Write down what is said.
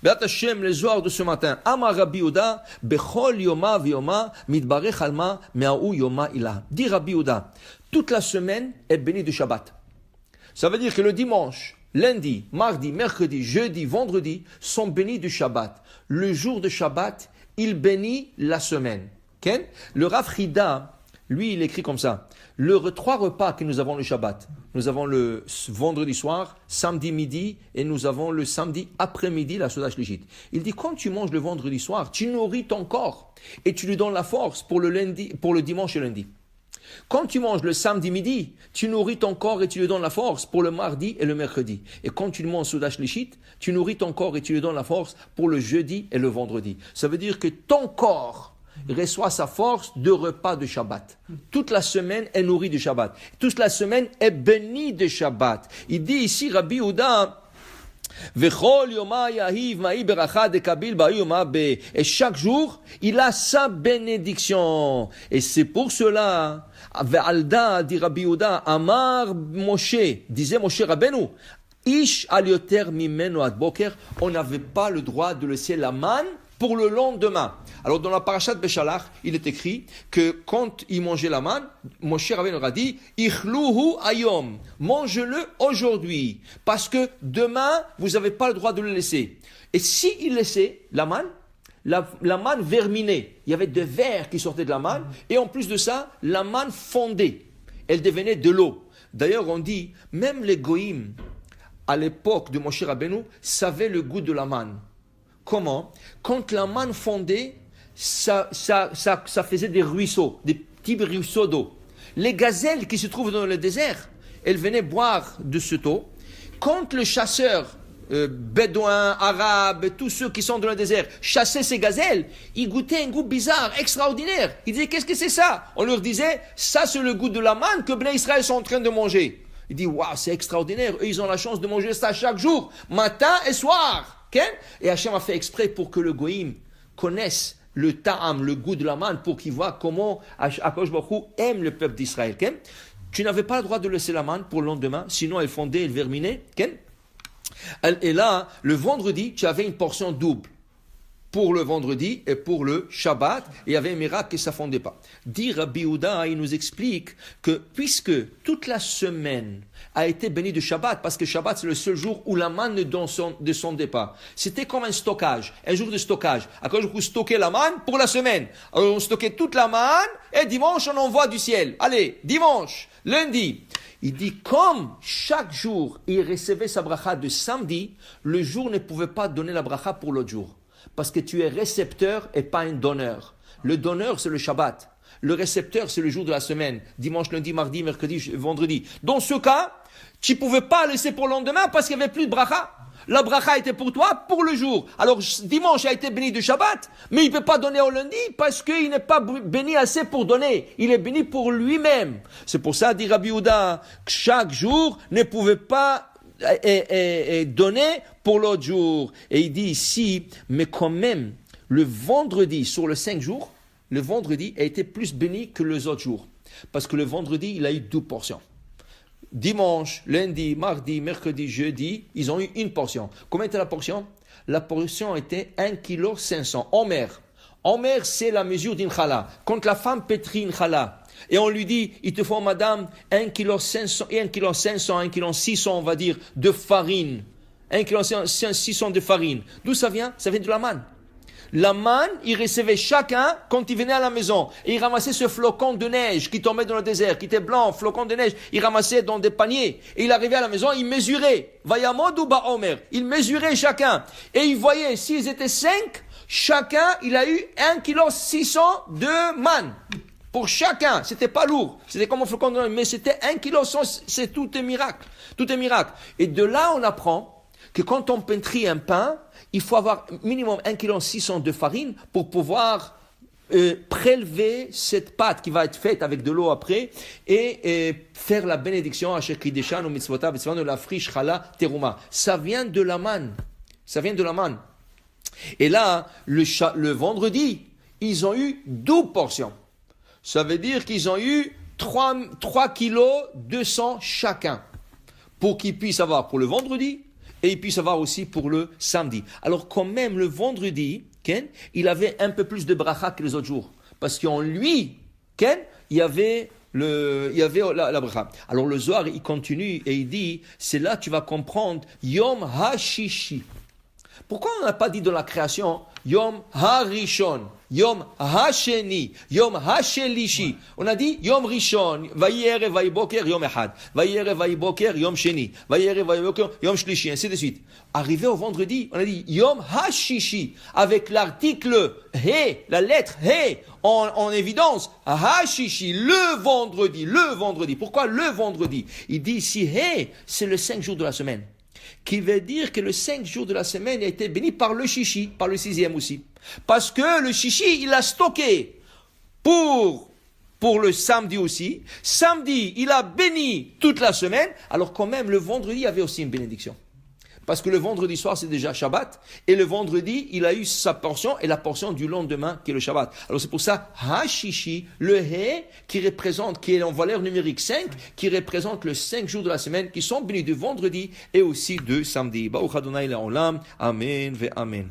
Be'at Hashem, les Zohar de ce matin. Amar Rabbi Yehuda, Bechol Yoma V'Yoma, Mitbarech Alma, Me'ahu Yoma Ilah. Dit Rabbi Yehuda, toute la semaine est bénie de Shabbat. Ça veut dire que le dimanche, lundi, mardi, mercredi, jeudi, vendredi sont bénis du Shabbat. Le jour de Shabbat, il bénit la semaine. Okay? Le Rav Chida, lui, il écrit comme ça. Trois repas que nous avons le Shabbat. Nous avons le vendredi soir, samedi midi, et nous avons le samedi après-midi, la Soda Shlichit. Il dit, quand tu manges le vendredi soir, tu nourris ton corps et tu lui donnes la force pour le dimanche et lundi. Quand tu manges le samedi midi, tu nourris ton corps et tu lui donnes la force pour le mardi et le mercredi. Et quand tu manges Soda Shlichit, tu nourris ton corps et tu lui donnes la force pour le jeudi et le vendredi. Ça veut dire que ton corps reçoit sa force de repas de Shabbat. Toute la semaine est nourrie de Shabbat. Toute la semaine est bénie de Shabbat. Il dit ici, Rabbi Yehuda, et chaque jour, il a sa bénédiction. Et c'est pour cela, Ve'alda, dit Rabbi Yehuda, Amar Moshe, disait Moshe Rabbeinu, Ish al yoter mimenu ad boker, on n'avait pas le droit de laisser la manne pour le lendemain. Alors dans la parashat Beshalach, il est écrit que quand il mangeait la manne, Moshe Rabbeinu a dit Ichluhu ayom, mange-le aujourd'hui, parce que demain vous n'avez pas le droit de le laisser. Et si il laissait la manne verminait, il y avait des vers qui sortaient de la manne, et en plus de ça, la manne fondait, elle devenait de l'eau. D'ailleurs on dit, même les goïms, à l'époque de Moshe Rabbeinu, savaient le goût de la manne. Comment? Quand la manne fondait, ça faisait des ruisseaux, des petits ruisseaux d'eau. Les gazelles qui se trouvent dans le désert, elles venaient boire de cette eau. Quand le chasseur, bédouin, arabe, tous ceux qui sont dans le désert, chassaient ces gazelles, ils goûtaient un goût bizarre, extraordinaire. Ils disaient, qu'est-ce que c'est ça? On leur disait, ça c'est le goût de la manne que Bnei Israël sont en train de manger. Ils disent, waouh, c'est extraordinaire. Eux, ils ont la chance de manger ça chaque jour, matin et soir. Okay? Et Hachem a fait exprès pour que le goïm connaisse le ta'am, le goût de la manne, pour qu'il voit comment Akadosh Baruch Hu aime le peuple d'Israël. Okay? Tu n'avais pas le droit de laisser la manne pour le lendemain, sinon elle fondait, elle verminait. Okay? Et là, le vendredi, tu avais une portion double pour le vendredi et pour le Shabbat, et il y avait un miracle que ça ne fondait pas. Dit Rabbi Yehuda, il nous explique que puisque toute la semaine a été bénie de Shabbat, parce que Shabbat c'est le seul jour où la manne ne descendait pas. C'était comme un stockage, un jour de stockage. À cause où stocker la manne pour la semaine. Alors on stockait toute la manne, et dimanche on envoie du ciel. Allez, dimanche, lundi. Il dit, comme chaque jour il recevait sa bracha de samedi, le jour ne pouvait pas donner la bracha pour l'autre jour. Parce que tu es récepteur et pas un donneur. Le donneur, c'est le Shabbat. Le récepteur, c'est le jour de la semaine. Dimanche, lundi, mardi, mercredi, vendredi. Dans ce cas, tu ne pouvais pas laisser pour le lendemain parce qu'il n'y avait plus de bracha. La bracha était pour toi, pour le jour. Alors, dimanche a été béni de Shabbat, mais il ne peut pas donner au lundi parce qu'il n'est pas béni assez pour donner. Il est béni pour lui-même. C'est pour ça, dit Rabbi Yehuda, que chaque jour ne pouvait pas et donné pour l'autre jour. Et il dit ici, mais quand même, le vendredi, sur les 5 jours, le vendredi a été plus béni que les autres jours. Parce que le vendredi, il a eu 2 portions. Dimanche, lundi, mardi, mercredi, jeudi, ils ont eu 1 portion. Combien était la portion? La portion était 1,5 kg. Omer, c'est la mesure d'une challah. Quand la femme pétrit une challah, et on lui dit, il te faut, madame, 1,5 kg, 1,6 kg, on va dire, de farine. 1,6 kg de farine. D'où ça vient? Ça vient de la manne. La manne, il recevait chacun quand il venait à la maison. Et il ramassait ce flocon de neige qui tombait dans le désert, qui était blanc, flocon de neige. Il ramassait dans des paniers. Et il arrivait à la maison, il mesurait. Vayamod ou Ba'omer. Il mesurait chacun. Et il voyait, s'ils étaient 5, chacun, il a eu 1,6 kg de manne. Pour chacun, c'était pas lourd, c'était comme un flocon de neige, mais c'était 1,1 kg, c'est tout est miracle, tout est miracle. Et de là, on apprend que quand on pétrit un pain, il faut avoir minimum 1,6 kg de farine pour pouvoir prélever cette pâte qui va être faite avec de l'eau après et faire la bénédiction à Shekhi Deshan ou Mitzvotav, de la friche Chala Teruma. Ça vient de la manne, ça vient de la manne. Et là, le vendredi, ils ont eu 12 portions. Ça veut dire qu'ils ont eu 3 kg 200 chacun. Pour qu'ils puissent avoir pour le vendredi et il puisse avoir aussi pour le samedi. Alors quand même le vendredi, Ken, il avait un peu plus de bracha que les autres jours. Parce qu'en lui, Ken, il y avait la bracha. Alors le Zohar, il continue et il dit, c'est là que tu vas comprendre Yom HaShishi. Pourquoi on n'a pas dit dans la création Yom HaRishon, Yom HaSheni, Yom HaShelishi? On a dit Yom Rishon, Vayerev Vayiboker, Yom Echad, Vayerev Vayiboker, Yom Sheni, Vayerev Vayiboker, Yom Shlishi, ainsi de suite. Arrivé au vendredi, on a dit Yom HaShishi, avec l'article He, la lettre He, en évidence, HaShishi, le vendredi. Pourquoi le vendredi? Il dit ici He, c'est le 5 jours de la semaine. Qui veut dire que le 5 jours de la semaine a été béni par le chichi, par le 6e aussi. Parce que le chichi, il a stocké pour le samedi aussi. Samedi, il a béni toute la semaine, alors quand même le vendredi avait aussi une bénédiction. Parce que le vendredi soir, c'est déjà Shabbat, et le vendredi, il a eu sa portion, et la portion du lendemain, qui est le Shabbat. Alors c'est pour ça, Hashishi, le He, qui est en valeur numérique 5, qui représente les 5 jours de la semaine, qui sont bénis de vendredi, et aussi de samedi. Baruch Adonai Le'olam, Amen ve Amen.